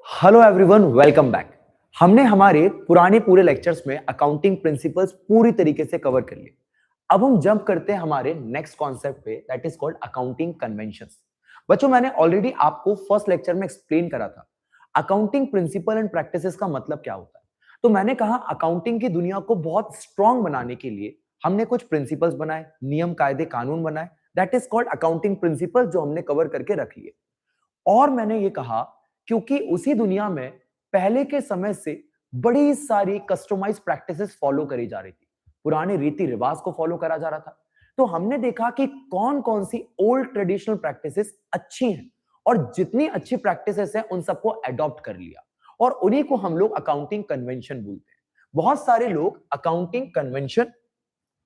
Hello everyone, welcome back. हमने हमारे पुराने पूरे लेक्चर्स में अकाउंटिंग प्रिंसिपल्स पूरी तरीके से कवर कर लिए। अब हम जंप करते हैं हमारे नेक्स्ट कॉन्सेप्ट पे, that is called accounting conventions. बच्चों, मैंने ऑलरेडी आपको फर्स्ट लेक्चर में एक्सप्लेन करा था अकाउंटिंग प्रिंसिपल एंड प्रैक्टिसेस का मतलब क्या होता है। तो मैंने कहा अकाउंटिंग की दुनिया को बहुत स्ट्रांग बनाने के लिए हमने कुछ प्रिंसिपल्स बनाए, नियम कायदे कानून बनाए, that is called accounting principle, जो हमने कवर करके रख लिए। और मैंने ये कहा क्योंकि उसी दुनिया में पहले के समय से बड़ी सारी कस्टमाइज प्रैक्टिसेस फॉलो करी जा रही थी, पुराने रीति रिवाज को फॉलो करा जा रहा था। तो हमने देखा कि कौन कौन सी ओल्ड ट्रेडिशनल प्रैक्टिसेस अच्छी हैं और जितनी अच्छी प्रैक्टिसेस हैं उन सबको अडॉप्ट कर लिया, और उन्हीं को हम लोग अकाउंटिंग कन्वेंशन बोलते हैं। बहुत सारे लोग अकाउंटिंग कन्वेंशन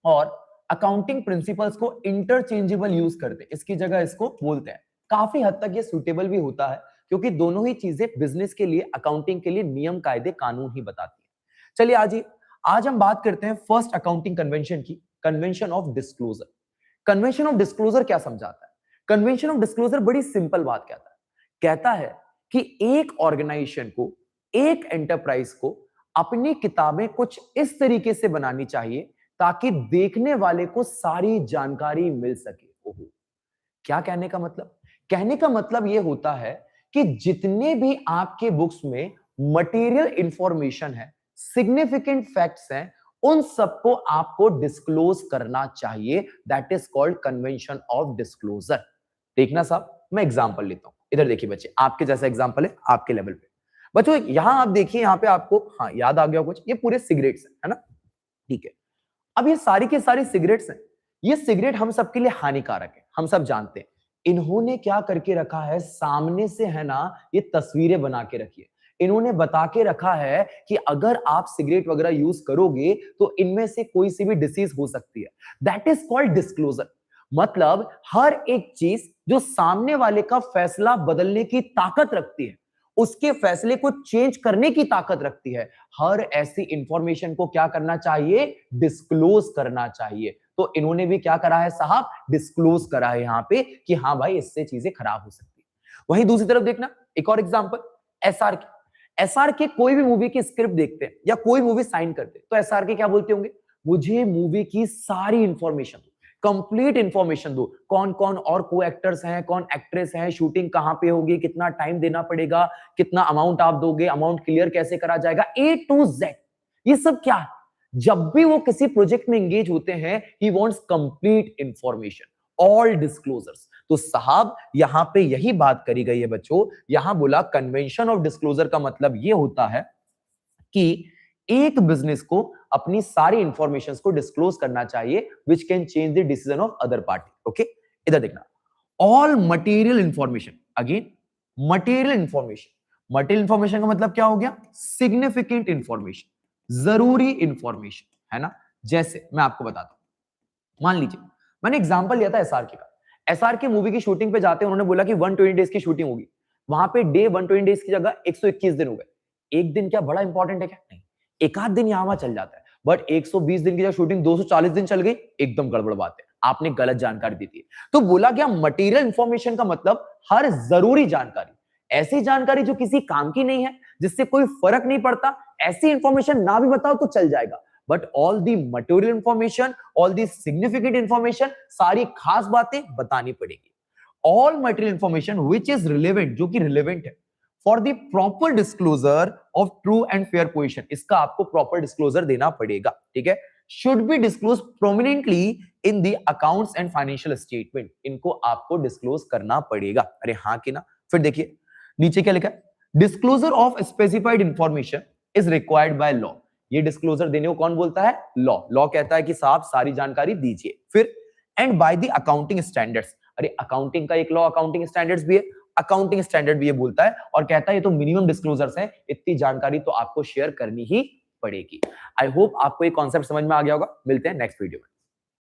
और अकाउंटिंग प्रिंसिपल्स को इंटरचेंजेबल यूज करते हैं, इसकी जगह इसको बोलते हैं। काफी हद तक ये सूटेबल भी होता है क्योंकि दोनों ही चीजें बिजनेस के लिए, अकाउंटिंग के लिए नियम कायदे कानून ही बताती है। चलिए आज हम बात करते हैं फर्स्ट अकाउंटिंग कन्वेंशन की, convention of disclosure. Convention of disclosure क्या समझाता है? कन्वेंशन ऑफ डिस्क्लोजर बड़ी सिंपल बात कहता है कि एक ऑर्गेनाइजेशन को, एक एंटरप्राइज को अपनी किताबें कुछ इस तरीके से बनानी चाहिए ताकि देखने वाले को सारी जानकारी मिल सके। ओहो, क्या कहने का मतलब? कहने का मतलब यह होता है कि जितने भी आपके बुक्स में मटेरियल इंफॉर्मेशन है, सिग्निफिकेंट फैक्ट्स हैं, उन सबको आपको डिस्क्लोज करना चाहिए। That is called convention of disclosure. देखना साहब, मैं एग्जांपल लेता हूं। इधर देखिए बच्चे, आपके जैसा एग्जांपल है आपके लेवल पे। बच्चों यहां आप देखिए, यहां पे आपको याद आ गया कुछ, ये पूरे सिगरेट्स है ना? ठीक है। अब ये सारी की सारी सिगरेट्स हैं। ये सिगरेट हम सबके लिए हानिकारक है, हम सब जानते हैं। इन्होंने क्या करके रखा है, सामने से है ना, ये तस्वीरें बना के रखी है। इन्होंने बता के रखा है कि अगर आप सिगरेट वगैरह यूज करोगे तो इनमें से कोई सी भी डिसीज हो सकती है। That is called disclosure. मतलब हर एक चीज जो सामने वाले का फैसला बदलने की ताकत रखती है, उसके फैसले को चेंज करने की ताकत रखती है, हर ऐसी इंफॉर्मेशन को क्या करना चाहिए? डिस्क्लोज करना चाहिए। तो इन्होंने भी क्या करा है साहब? डिस्क्लोज करा है यहां पे कि हाँ भाई, इससे चीजें खराब हो सकती है। वहीं दूसरी तरफ देखना, एक और एग्जांपल, एसआरके कोई भी मूवी की स्क्रिप्ट देखते हैं या कोई मूवी साइन करते हैं तो एसआरके क्या बोलते होंगे? मुझे मूवी की सारी इंफॉर्मेशन, कंप्लीट इंफॉर्मेशन दो। कौन कौन और को एक्टर्स हैं, कौन एक्ट्रेस हैं, शूटिंग कहां पे होगी, कितना टाइम देना पड़ेगा, कितना अमाउंट आप दोगे, अमाउंट क्लियर कैसे करा जाएगा, ए टू जेड। ये सब क्या है? जब भी वो किसी प्रोजेक्ट में एंगेज होते हैं, he wants complete information, all disclosures. तो साहब यहां पे यही बात करी गई है बच्चों। यहां बोला कन्वेंशन ऑफ डिस्क्लोजर का मतलब यह होता है कि एक बिजनेस को अपनी सारी इंफॉर्मेशन को डिस्क्लोज करना चाहिए, which can change the decision of other party. Okay, इधर देखना, all material information. Again material information का मतलब क्या हो गया? सिग्निफिकेंट इंफॉर्मेशन, जरूरी इंफॉर्मेशन, है ना? जैसे मैं आपको बताता हूं, मान लीजिए मैंने एग्जांपल लिया था एसआरके का। एसआरके मूवी की शूटिंग पे जाते हैं, उन्होंने बोला कि 120 डेज की शूटिंग होगी। वहां पे डे 120 डेज की जगह 121 दिन हो गए। एक दिन क्या बड़ा इंपॉर्टेंट है क्या? नहीं, एक आध दिन यहां वहां चल जाता है, बट 120 दिन की जगह शूटिंग 240 दिन चल गई, एकदम गड़बड़ बात है, आपने गलत जानकारी दी थी। तो बोला गया मटेरियल इंफॉर्मेशन का मतलब हर जरूरी जानकारी, ऐसी जानकारी जो किसी काम की नहीं है, जिससे कोई फर्क नहीं पड़ता, ऐसी इंफॉर्मेशन ना भी बताओ तो चल जाएगा, but all the material information, all the significant information, सारी खास बातें बतानी पड़ेगी। All material information which is relevant, जो कि रिलेवेंट है for the proper disclosure of true and fair position, इसका आपको प्रॉपर डिस्क्लोजर देना पड़ेगा। ठीक है, should be disclose prominently in the accounts and financial statement, इनको आपको डिस्क्लोज करना पड़ेगा। अरे हाँ कि ना? फिर देखिए नीचे क्या लिखा है, disclosure of specified information is required by law. ये डिस्क्लोजर देने को कौन बोलता है? लॉ कहता है कि साहब सारी जानकारी दीजिए। फिर and by the accounting standards. अरे अकाउंटिंग का एक लॉ अकाउंटिंग स्टैंडर्ड्स भी है, अकाउंटिंग स्टैंडर्ड भी ये बोलता है और कहता है ये तो मिनिमम डिस्क्लोजर्स हैं, इतनी जानकारी तो आपको शेयर करनी ही पड़ेगी। आई होप आपको ये कॉन्सेप्ट समझ में आ गया होगा। मिलते हैं नेक्स्ट वीडियो में।